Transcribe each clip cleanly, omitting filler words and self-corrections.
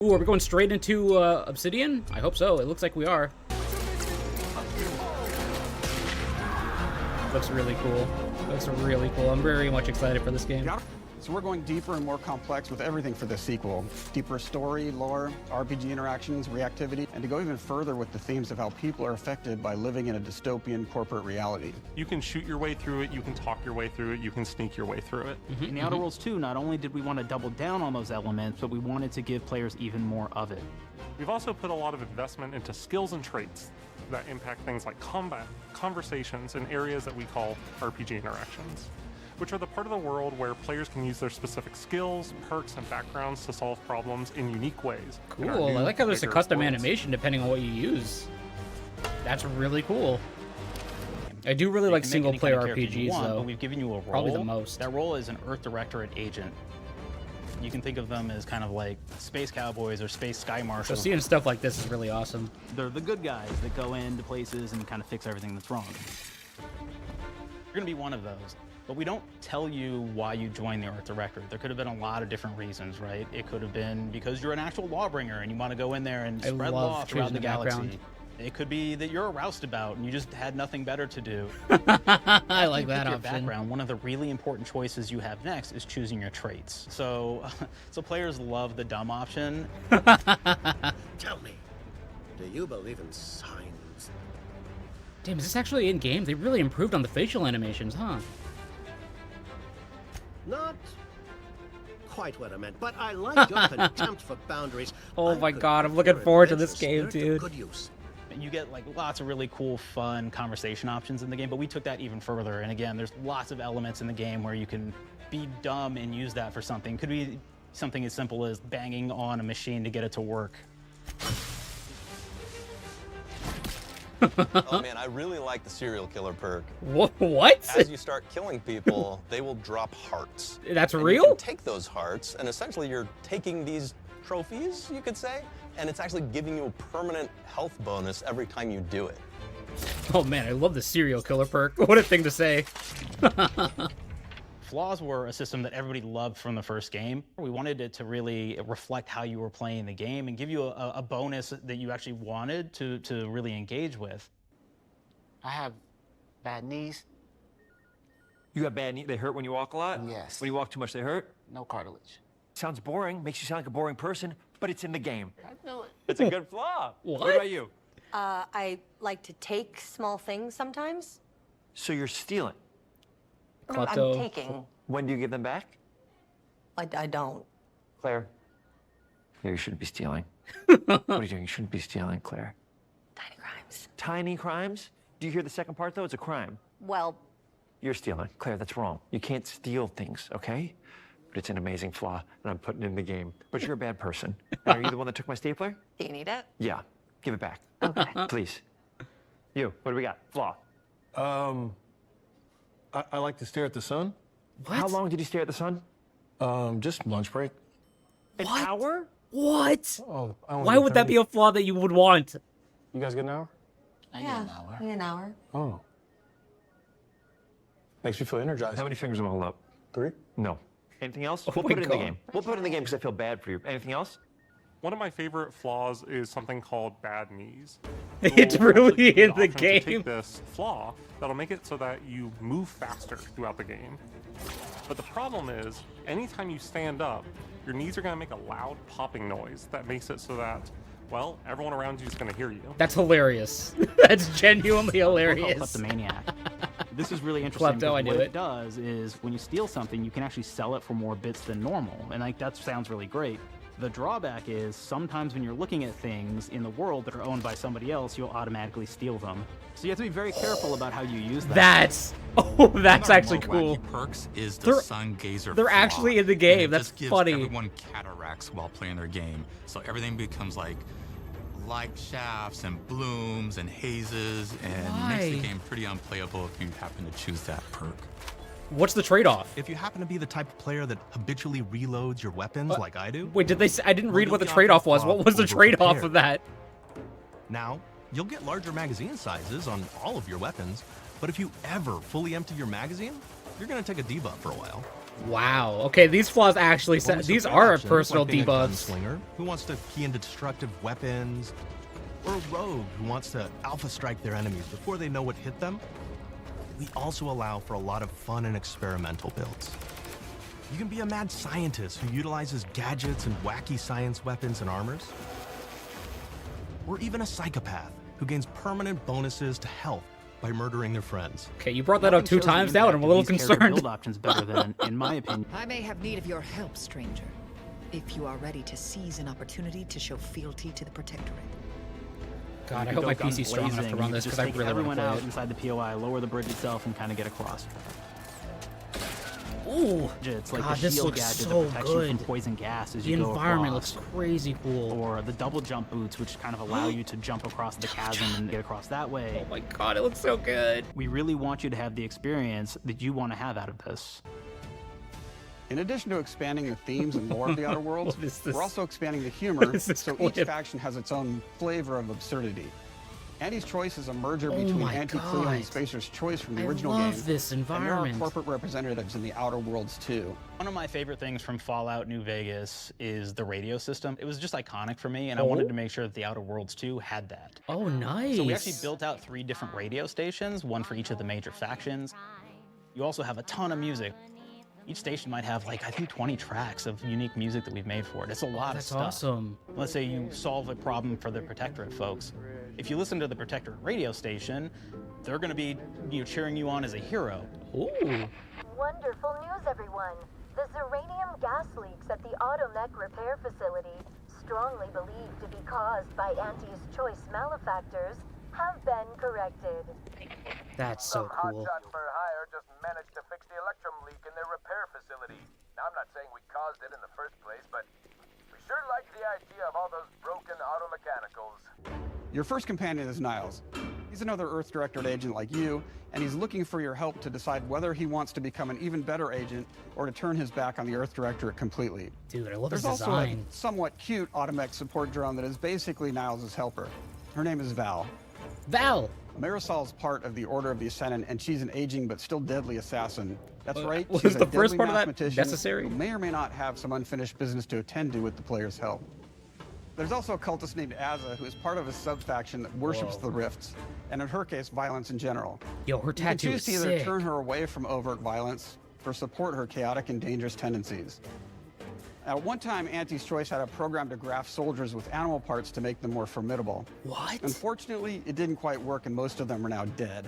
Ooh, are we going straight into Obsidian? I hope so. It looks like we are. Looks really cool. Looks really cool. I'm very much excited for this game. So we're going deeper and more complex with everything for this sequel. Deeper story, lore, RPG interactions, reactivity, and to go even further with the themes of how people are affected by living in a dystopian corporate reality. You can shoot your way through it, you can talk your way through it, you can sneak your way through it. In the Outer Worlds 2, not only did we want to double down on those elements, but we wanted to give players even more of it. We've also put a lot of investment into skills and traits that impact things like combat, conversations, and areas that we call RPG interactions, which are the part of the world where players can use their specific skills, perks, and backgrounds to solve problems in unique ways. Cool. I like how there's a custom animation depending on what you use. That's really cool. I do really like single-player RPGs, though. But we've given you a role. Probably the most. That role is an Earth Directorate agent. You can think of them as kind of like space cowboys or space sky So marshals. seeing stuff like this is really awesome. They're the good guys that go into places and kind of fix everything that's wrong. You're going to be one of those. But we don't tell you why you joined the Earth Directorate. There could have been a lot of different reasons, right? It could have been because you're an actual lawbringer and you want to go in there and spread law throughout the galaxy. It could be that you're a roustabout and you just had nothing better to do. I like that your option. Background, one of the really important choices you have next is choosing your traits. So players love the dumb option. Tell me, do you believe in signs? Damn, is this actually in-game? They really improved on the facial animations, huh? Not quite what I meant, but I like your contempt for boundaries. Oh my could god, I'm put looking your forward to this adventurous game, spirit to dude. good use. You get like lots of really cool, fun conversation options in the game, but we took that even further. And again, there's lots of elements in the game where you can be dumb and use that for something. Could be something as simple as banging on a machine to get it to work. Oh man, I really like the serial killer perk. What? As you start killing people, they will drop hearts. That's And real? You can take those hearts, and essentially you're taking these trophies, you could say, and it's actually giving you a permanent health bonus every time you do it. Oh man, I love the serial killer perk. What a thing to say. Flaws were a system that everybody loved from the first game. We wanted it to really reflect how you were playing the game and give you a bonus that you actually wanted to really engage with. I have bad knees. You got bad knees? They hurt when you walk a lot? Yes. When you walk too much, they hurt? No cartilage. Sounds boring, makes you sound like a boring person, but it's in the game. I know it. It's a good flaw. What? What about you? I like to take small things sometimes. So you're stealing. No, Klepto. I'm taking. When do you give them back? I don't. Claire. Claire, you shouldn't be stealing. What are you doing? You shouldn't be stealing, Claire. Tiny crimes. Tiny crimes? Do you hear the second part, though? It's a crime. Well, You're stealing. Claire, that's wrong. You can't steal things, okay? But it's an amazing flaw, and I'm putting it in the game. But you're a bad person. And are you the one that took my stapler? do you need it? Yeah. Give it back. Okay. Please. You, what do we got? Flaw. I like to stare at the sun. How long did you stare at the sun? Just lunch break. An hour? What? Oh, I only Why get would that 30. be a flaw that you would want? You guys get an hour? I get an hour. An hour. Oh. Makes me feel energized. How many fingers am I holding up? 3? No. Anything else? Oh We'll my put it in the God. game. We'll put it in the game because I feel bad for you. Anything else? One of my favorite flaws is something called bad knees. It's We'll actually really give you in the option to game. Take this flaw that'll make it so that you move faster throughout the game. But the problem is, anytime you stand up, your knees are going to make a loud popping noise that makes it so that, well, everyone around you is going to hear you. That's hilarious. That's genuinely hilarious. Kleptomaniac. This is really interesting. Klepto, I because knew what it. it does is when you steal something, you can actually sell it for more bits than normal, and like that sounds really great. The drawback is sometimes when you're looking at things in the world that are owned by somebody else, you'll automatically steal them. So you have to be very careful about how you use that. That's that's actually cool. Perks is the They're- sun gazer. they're flaw, actually in the and game. it That's just gives funny. Everyone cataracts while playing their game, so everything becomes like light shafts and blooms and hazes, and makes the Why? game pretty unplayable if you happen to choose that perk. What's the trade-off? If you happen to be the type of player that habitually reloads your weapons like I do, Wait, did they say? I didn't read you'll what the be trade-off was. awful What was the trade-off of overprepared. that? now you'll get larger magazine sizes on all of your weapons, but if you ever fully empty your magazine, you're gonna take a debuff for a while. Wow. Okay, these flaws actually these are personal like being a debuffs. gunslinger who wants to key into destructive weapons, or a rogue who wants to alpha strike their enemies before they know what hit them. We also allow for a lot of fun and experimental builds. You can be a mad scientist who utilizes gadgets and wacky science weapons and armors, or even a psychopath who gains permanent bonuses to health by murdering their friends. Okay, you brought that up 2 times now, and I'm a little concerned. Build options better than, in my opinion. I may have need of your help, stranger, if you are ready to seize an opportunity to show fealty to the Protectorate. God, I hope my PC's strong enough to run this because I really want to everyone play out it. inside the POI, lower the bridge itself, and kind of get across. Ooh, It's like God, the this shield looks gadget so that protects good. you from poison gas as The you go environment across. looks crazy cool. Or the double jump boots, which kind of allow you to jump across the chasm and get across that way. Oh my God, it looks so good. We really want you to have the experience that you want to have out of this. In addition to expanding the themes and lore of the Outer Worlds, What is this? we're also expanding the humor, What is this so clip? each faction has its own flavor of absurdity. Andy's Choice is a merger Oh between my Anti-Cleo God. and Spacer's Choice from the I original love game. this And there are environment. corporate representatives in the Outer Worlds too. One of my favorite things from Fallout New Vegas is the radio system. It was just iconic for me, and I wanted to make sure that the Outer Worlds 2 had that. Oh, nice. So we actually built out 3 different radio stations, one for each of the major factions. You also have a ton of music. Each station might have, like, I think 20 tracks of unique music that we've made for it. It's a lot of That's stuff. awesome. Let's say you solve a problem for the Protectorate folks. If you listen to the Protectorate radio station, they're going to be, cheering you on as a hero. Ooh. Wonderful news, everyone. The Zeranium gas leaks at the Automech repair facility, strongly believed to be caused by Anti's Choice malefactors, have been corrected. That's so cool. Hotshot for hire just managed to fix the electrum leak in their repair facility. Now, I'm not saying we caused it in the first place, but we sure like the idea of all those broken auto mechanicals. Your first companion is Niles. He's another Earth Directorate agent like you, and he's looking for your help to decide whether he wants to become an even better agent or to turn his back on the Earth Directorate completely. Dude, I love There's his also design. a somewhat cute Automech support drone that is basically Niles' helper. Her name is Val. Val! Marisol's part of the Order of the Ascendant, and she's an aging but still deadly assassin. That's right, was she's a the first deadly part of that mathematician necessary? who may or may not have some unfinished business to attend to with the player's help. There's also a cultist named Azza, who is part of a sub-faction that worships the rifts, and in her case, violence in general. Yo, her You can tattoo choose is to either sick. turn her away from overt violence or support her chaotic and dangerous tendencies. At one time, Anti's Choice had a program to graft soldiers with animal parts to make them more formidable. What? Unfortunately, it didn't quite work, and most of them are now dead.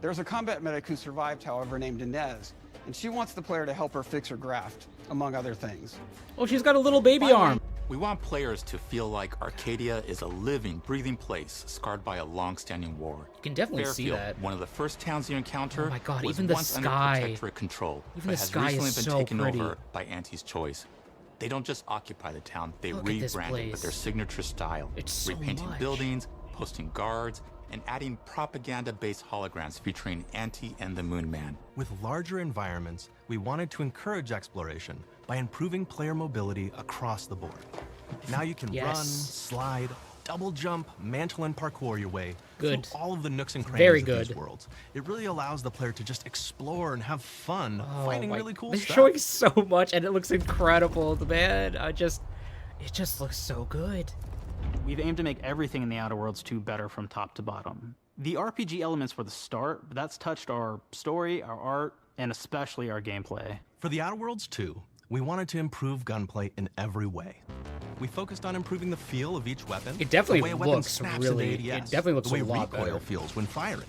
There's a combat medic who survived, however, named Inez, and she wants the player to help her fix her graft, among other things. Oh, she's got a little baby arm. We want players to feel like Arcadia is a living, breathing place scarred by a long-standing war. You can definitely see Fairfield, that. one of the first towns you encounter, Oh my God, was even the once sky. under Protectorate control, Even but the has sky recently is been so taken pretty. over by Anti's Choice. They don't just occupy the town, they Look at this rebrand it with their place. signature style, It's so repainting much. buildings, posting guards, and adding propaganda-based holograms featuring Anti and the Moon Man. With larger environments, we wanted to encourage exploration by improving player mobility across the board. Now you can Yes. run, slide, double jump, mantle, and parkour your way Good. through all of the nooks and crannies Very of good. these worlds. It really allows the player to just explore and have fun Oh finding my- really cool They're stuff. showing so much, and it looks incredible, man. It just looks so good. We've aimed to make everything in the Outer Worlds 2 better from top to bottom. The RPG elements were the start, but that's touched our story, our art, and especially our gameplay. For the Outer Worlds 2, we wanted to improve gunplay in every way. We focused on improving the feel of each weapon. It definitely the way a weapon looks snaps really- into ADS, it definitely looks the way a lot recoil better. feels when firing,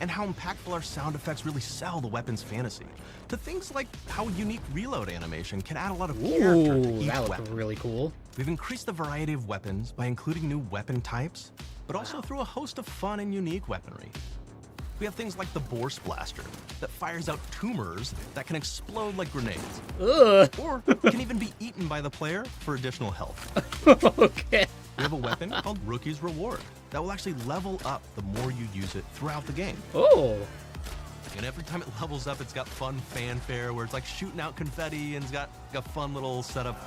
and how impactful our sound effects really sell the weapon's fantasy. To things like how unique reload animation can add a lot of character to Ooh, each that weapon. looked really cool. We've increased the variety of weapons by including new weapon types, but also through a host of fun and unique weaponry. We have things like the Bourse Blaster that fires out tumors that can explode like grenades. Ugh. Or can even be eaten by the player for additional health. Okay. We have a weapon called Rookie's Reward that will actually level up the more you use it throughout the game. Oh. And every time it levels up, it's got fun fanfare where it's like shooting out confetti and it's got a fun little setup.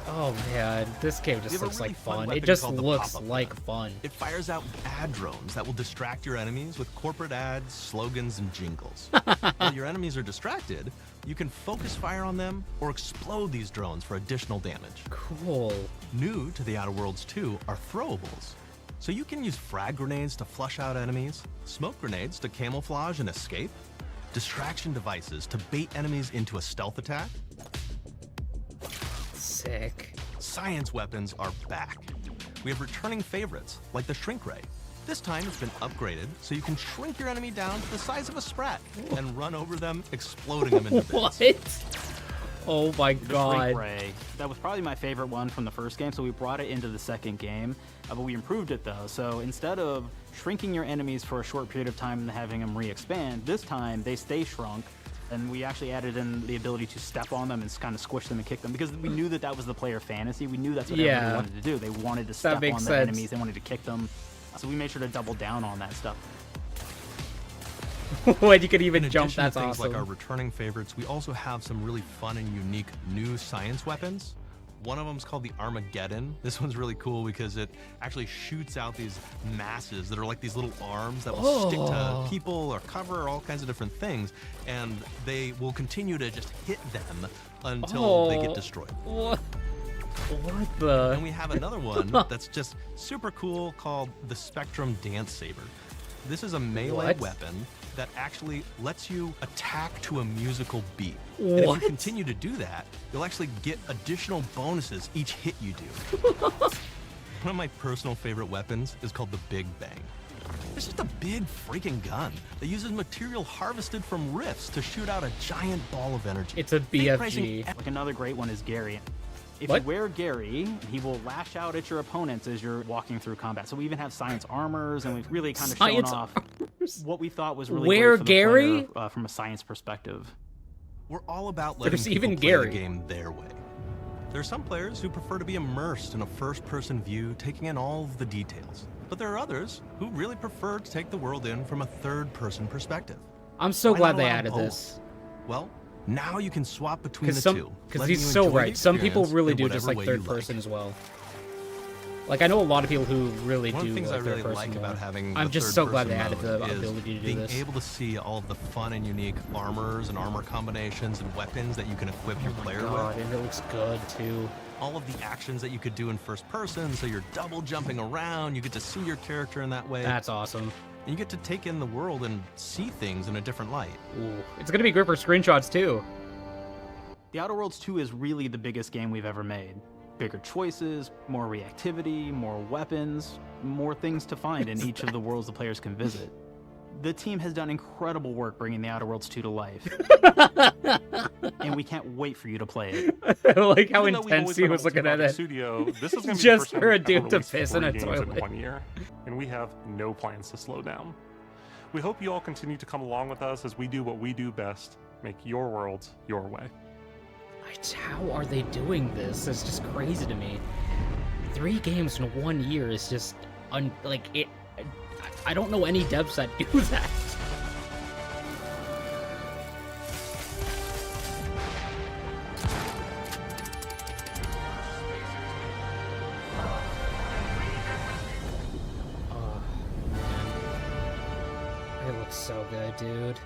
Oh man, this game We just have a looks really like fun fun. It weapon just called the looks pop-up like gun. fun. It fires out ad drones that will distract your enemies with corporate ads, slogans, and jingles. While your enemies are distracted, You can focus fire on them or explode these drones for additional damage. Cool. New to the Outer Worlds 2 are throwables. So you can use frag grenades to flush out enemies, smoke grenades to camouflage and escape, distraction devices to bait enemies into a stealth attack. Sick. Science weapons are back. We have returning favorites, like the Shrink Ray. This time it's been upgraded, so you can shrink your enemy down to the size of a sprat and run over them, exploding them into bits. What? Oh my god. Shrink Ray. That was probably my favorite one from the first game, so we brought it into the second game, but we improved it though. So instead of shrinking your enemies for a short period of time and having them re-expand, this time they stay shrunk, and we actually added in the ability to step on them and kind of squish them and kick them, because we knew that that was the player fantasy. We knew that's what everyone wanted to do. They wanted to step on the enemies, they wanted to kick them. So we made sure to double down on that stuff. When you could even In jump, addition that's to things awesome. like our returning favorites, we also have some really fun and unique new science weapons. One of them is called the Armageddon. This one's really cool because it actually shoots out these masses that are like these little arms that will stick to people or cover or all kinds of different things, and they will continue to just hit them until they get destroyed. What the? And we have another one that's just super cool called the Spectrum Dance Saber. This is a melee weapon that actually lets you attack to a musical beat. And if you continue to do that, you'll actually get additional bonuses each hit you do. One of my personal favorite weapons is called the Big Bang. It's just a big freaking gun that uses material harvested from rifts to shoot out a giant ball of energy. It's a BFG. Like another great one is Gary. If What? you wear Gary, he will lash out at your opponents as you're walking through combat. So we even have science armors, and we've really kind of shown off what we thought was really Wear great for the Gary? player, from a science perspective. We're all about letting There's people even play Gary. the game their way. There are some players who prefer to be immersed in a first-person view, taking in all of the details. But there are others who really prefer to take the world in from a third-person perspective. I'm so Why glad not they allow added both? this. Well, now you can swap between the two. Because letting he's you so enjoy the right. Some people experience really in do just whatever like way you third person as well. Like, I know a lot of people who really One do of the things like I really third person like about more. having I'm the just so glad third-person they added the mode is ability to do being this. able to see all of the fun and unique armors and armor combinations and weapons that you can equip your player God, with. and it looks good too. All of the actions that you could do in first person, so you're double jumping around, you get to see your character in that way. That's awesome. And you get to take in the world and see things in a different light. Ooh. It's gonna be great for screenshots too. The Outer Worlds 2 is really the biggest game we've ever made. Bigger choices, more reactivity, more weapons, more things to find in each of the worlds the players can visit. The team has done incredible work bringing the Outer Worlds 2 to life. And we can't wait for you to play it. I like how Even though we've intense always he been was able to looking at keep out the it. Studio, this is going to be Just the first for a time we've dude to ever piss in a released 3 games toilet. in 1 year, and we have no plans to slow down. We hope you all continue to come along with us as we do what we do best: make your worlds your way. How are they doing this? It's just crazy to me. 3 games in 1 year is just like it. I don't know any devs that do that. It looks so good, dude.